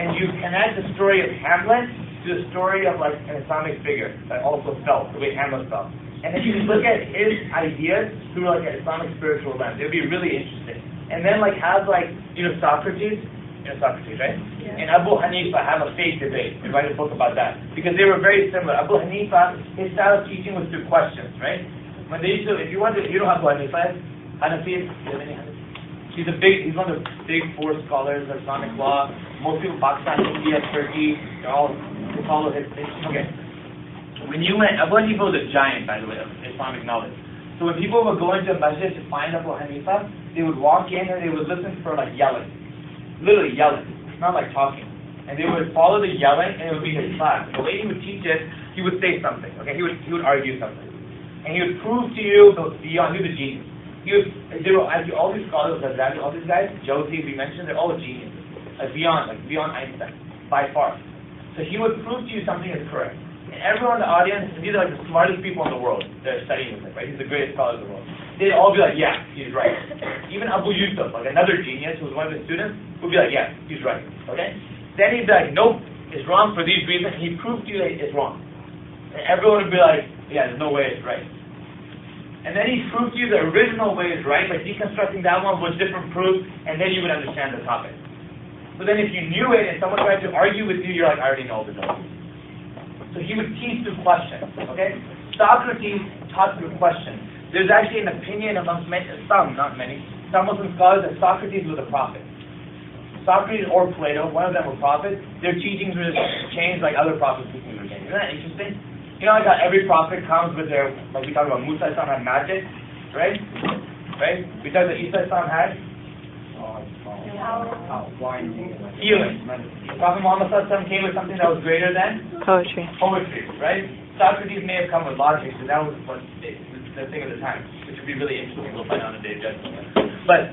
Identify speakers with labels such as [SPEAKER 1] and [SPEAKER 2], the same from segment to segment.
[SPEAKER 1] and you connect the story of Hamlet to the story of like an Islamic figure that also felt the way Hamlet felt. And then you look at his ideas through like an Islamic spiritual lens. It would be really interesting. And then like have like, Socrates, Socrates, right? Yeah. And Abu Hanifa have a faith debate and write a book about that. Because they were very similar. Abu Hanifa, his style of teaching was through questions, right? When they used to, if you want to, you know Abu Hanifa is? Hanafi, he's one of the big four scholars of Islamic law. Most people, Pakistan, India, Turkey, they all follow his thing. Okay. When you went, Abu Hanifa was a giant, by the way, of Islamic knowledge. So when people would go into a masjid to find Abu Hanifa, they would walk in and they would listen for like yelling. Literally yelling. It's not like talking. And they would follow the yelling and it would be his class. The way he would teach it, he would say something. Okay, he would argue something. And he would prove to you beyond, he was a genius. All these scholars, all these guys, Josie, we mentioned, they're all geniuses. Beyond Einstein, by far. So he would prove to you something is correct. And everyone in the audience, these are like the smartest people in the world that are studying with him, right? He's the greatest scholar in the world. They'd all be like, yeah, he's right. Even Abu Yusuf, like another genius who was one of his students, would be like, yeah, he's right. Okay? Then he'd be like, nope, it's wrong for these reasons. He proved to you that it's wrong. And everyone would be like, yeah, there's no way it's right. And then he proved to you the original way is right, by deconstructing that one with different proofs, and then you would understand the topic. So then if you knew it and someone tried to argue with you, you're like, I already know the knowledge. So he would teach through questions, okay? Socrates taught through questions. There's actually an opinion amongst some Muslim scholars that Socrates was a prophet. Socrates or Plato, one of them were prophets. Their teachings were changed like other prophets' teachings were changed. Isn't that interesting? You know, like how every prophet comes with their, like we talk about Musa Islam had magic, right? Right? We talk about Isa Islam had healing. Prophet Muhammad came with something that was greater than
[SPEAKER 2] poetry,
[SPEAKER 1] right? Socrates may have come with logic, so that was the thing of the time, which would be really interesting. We'll find out on the day of judgment. But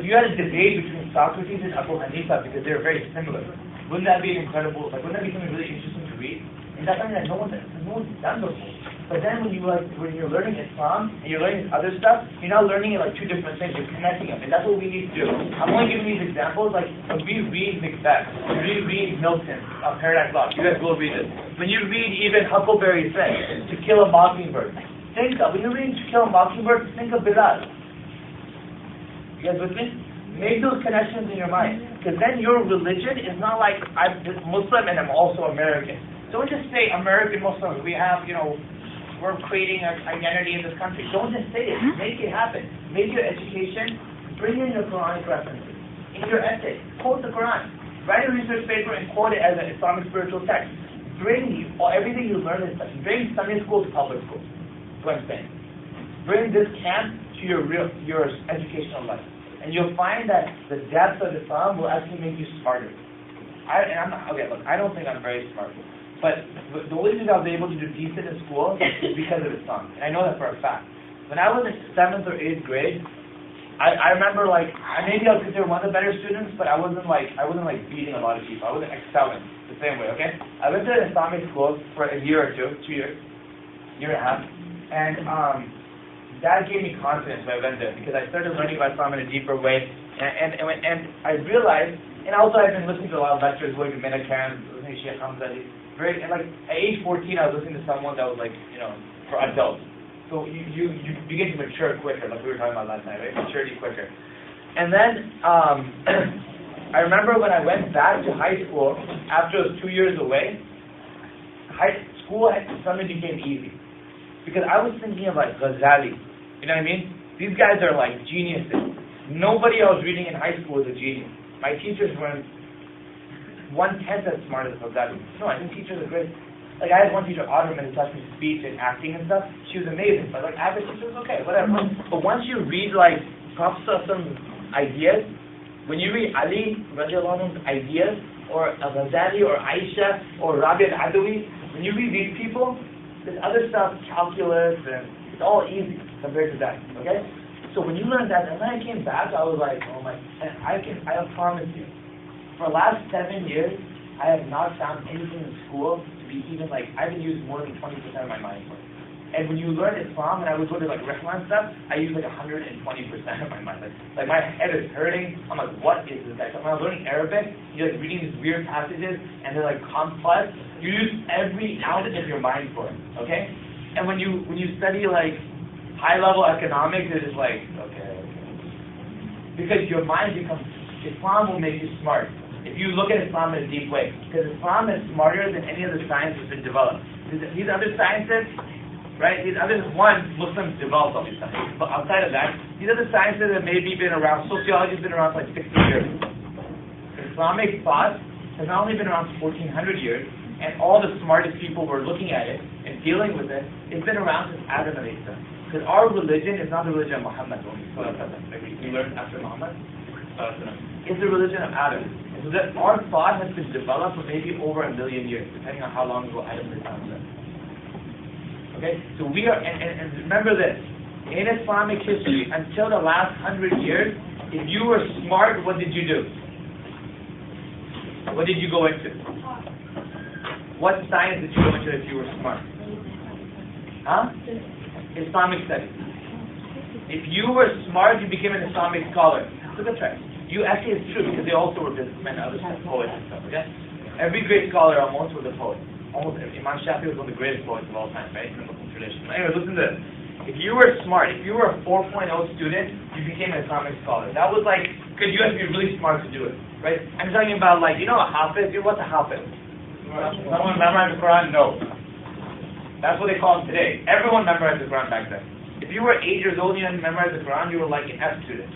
[SPEAKER 1] if you had a debate between Socrates and Abu Hanifa, because they're very similar, wouldn't that be incredible? Like, wouldn't that be something really interesting to read? And that's something that no one's done before. But then when you're learning Islam and you're learning other stuff, you're not learning it like two different things. You're connecting them, and that's what we need to do. I'm only giving these examples. Like when we read Macbeth, when we read Milton, Paradise Lost, you guys will read it. When you read even Huckleberry Finn, To Kill a Mockingbird, when you're reading To Kill a Mockingbird, think of Bilal. You guys with me? Make those connections in your mind, because then your religion is not like I'm Muslim and I'm also American. Don't just say American Muslims. We have, we're creating an identity in this country. Don't just say it. Make it happen. Make your education, bring in your Quranic references. In your essay, quote the Quran. Write a research paper and quote it as an Islamic spiritual text. Bring everything you learn in bring Sunday school to public school. That's what I'm saying. Bring this camp to your educational life. And you'll find that the depth of Islam will actually make you smarter. I don't think I'm very smart. But the only reason I was able to do decent in school is because of Islam. And I know that for a fact. When I was in 7th or 8th grade, I remember maybe I was considered one of the better students, but I wasn't beating a lot of people. I wasn't excelling the same way, okay? I went to an Islamic school for a year or two, 2 years, year and a half, and that gave me confidence when I went there because I started learning about Islam in a deeper way, and I realized, and also I've been listening to a lot of lectures, going to MYNA camps, listening to Sheikh Hamza. At age 14, I was listening to someone that was for adults. So you begin to mature quicker, like we were talking about last night, right? Maturity quicker. And then I remember when I went back to high school after I was 2 years away, school suddenly became easy because I was thinking of like Ghazali. You know what I mean? These guys are like geniuses. Nobody I was reading in high school was a genius. My teachers weren't 1/10 as smart as Ghazali. No, I think teachers are great. Like I had one teacher, Omar, who taught me speech and acting and stuff. She was amazing. But average teacher was okay, whatever. But once you read Prophet's ideas, when you read Ali radiallahu anhu's ideas, or Ghazali or Aisha or Rabi al-Adawi, when you read these people, this other stuff, calculus, and it's all easy compared to that. Okay? So when you learn that, and then I came back, I was like, oh my, and I promise you, for the last 7 years, I have not found anything in school to be even I haven't used more than 20% of my mind for it. And when you learn Islam, and I would go to like Rihla and stuff, I use like 120% of my mind. Like my head is hurting. I'm like, what is this? Like, when I'm learning Arabic, you're like reading these weird passages, and they're like complex. You use every ounce of your mind for it, okay? And when you study like high-level economics, it's just like, okay. Because your mind becomes, Islam will make you smart. If you look at Islam in a deep way. Because Islam is smarter than any other science that's been developed. These other sciences, right, Muslims developed all these sciences. But outside of that, these other sciences have maybe been around, sociology has been around for like 60 years. Islamic thought has not only been around for 1400 years, and all the smartest people were looking at it and dealing with it, it's been around since Adam alayhi salam. Because our religion is not the religion of Muhammad, like we learned after Muhammad. It's the religion of Adam. And so that our thought has been developed for maybe over 1 million years, depending on how long ago Adam lived. Okay? So we are, and remember this, in Islamic history, until the last 100 years, if you were smart, what did you do? What did you go into? What science did you go into if you were smart? Huh? Islamic studies. If you were smart, you became an Islamic scholar. Look at that. You actually, it's true, because they also were businessmen and other poets and stuff, okay? Every great scholar almost was a poet. Almost every. Imam Shafi was one of the greatest poets of all time, right? In the Muslim tradition. Anyway, listen to this. If you were smart, if you were a 4.0 student, you became an Islamic scholar. That was like, because you had to be really smart to do it, right? I'm talking about like, you know a Hafiz? What's a Hafiz? Someone memorized the Quran? No. That's what they call them today. Everyone memorized the Quran back then. If you were 8 years old and you hadn't memorized the Quran, you were like an F student.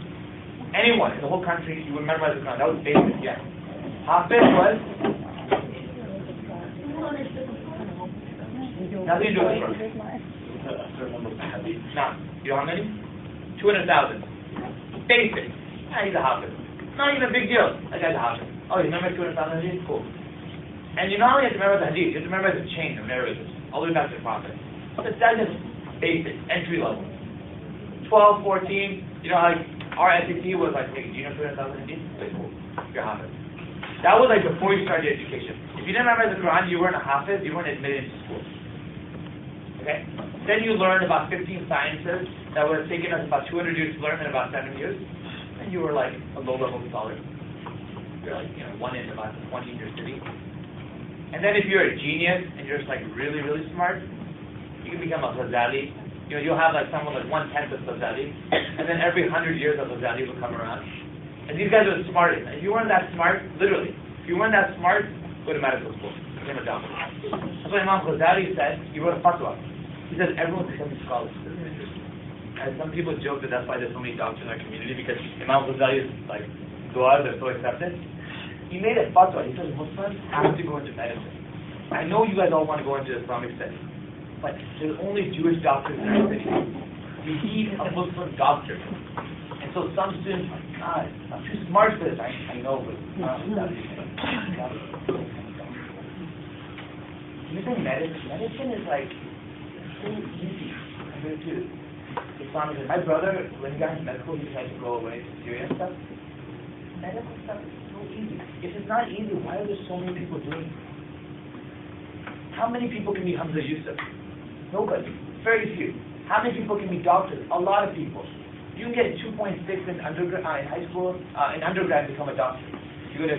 [SPEAKER 1] Anyone in the whole country, you would memorize the Quran. That was basic, yeah. Hafiz was nothing to do with the Quran. Now, you know how many? 200,000. Basic. He's a Hafiz. Not even a big deal. That guy's a Hafiz. Oh, you remember 200,000 hadith? Cool. And you not only have to memorize the hadith, you have to memorize the chain of narrators, all the way back to the Prophet. That's just basic, entry level. 12, 14, you know, like, our SAT was like, hey, do you know 200,000 hadith? Cool. You're a Hafiz. That was like before you started your education. If you didn't memorize the Quran, you weren't a Hafiz, you weren't admitted into school. Okay? Then you learned about 15 sciences that would have taken us about 200 years to learn in about 7 years. And you were like a low-level scholar. You're like, you know, one in about 20 in your city. And then if you're a genius and you're just like really, really smart, you can become a Ghazali. You know, you'll have like someone like 1/10 of Ghazali, and then every 100 years a Ghazali will come around. And these guys are the smartest. If you weren't that smart, literally, if you weren't that smart, go to medical school, become a doctor. That's what Imam Ghazali said. He wrote a fatwa. He says everyone's becoming scholars. And some people joke that that's why there's so many doctors in our community, because Imam Ghazali's like du'as are so accepted. He made a fatwa. He says Muslims have to go into medicine. I know you guys all want to go into Islamic studies, but there's only Jewish doctors in our city. We need a Muslim doctor. And so some students are like, God, I'm too smart for this. I know, but you think medicine is like so easy compared to Islamic. My brother, when he got into medical, he tried to go away to Syria and stuff. Medical stuff is so easy. If it's not easy, why are there so many people doing it? How many people can be Hamza Yusuf? Nobody. Very few. How many people can be doctors? A lot of people. You can get 2.6 in undergrad, in high school, in undergrad, become a doctor. You go to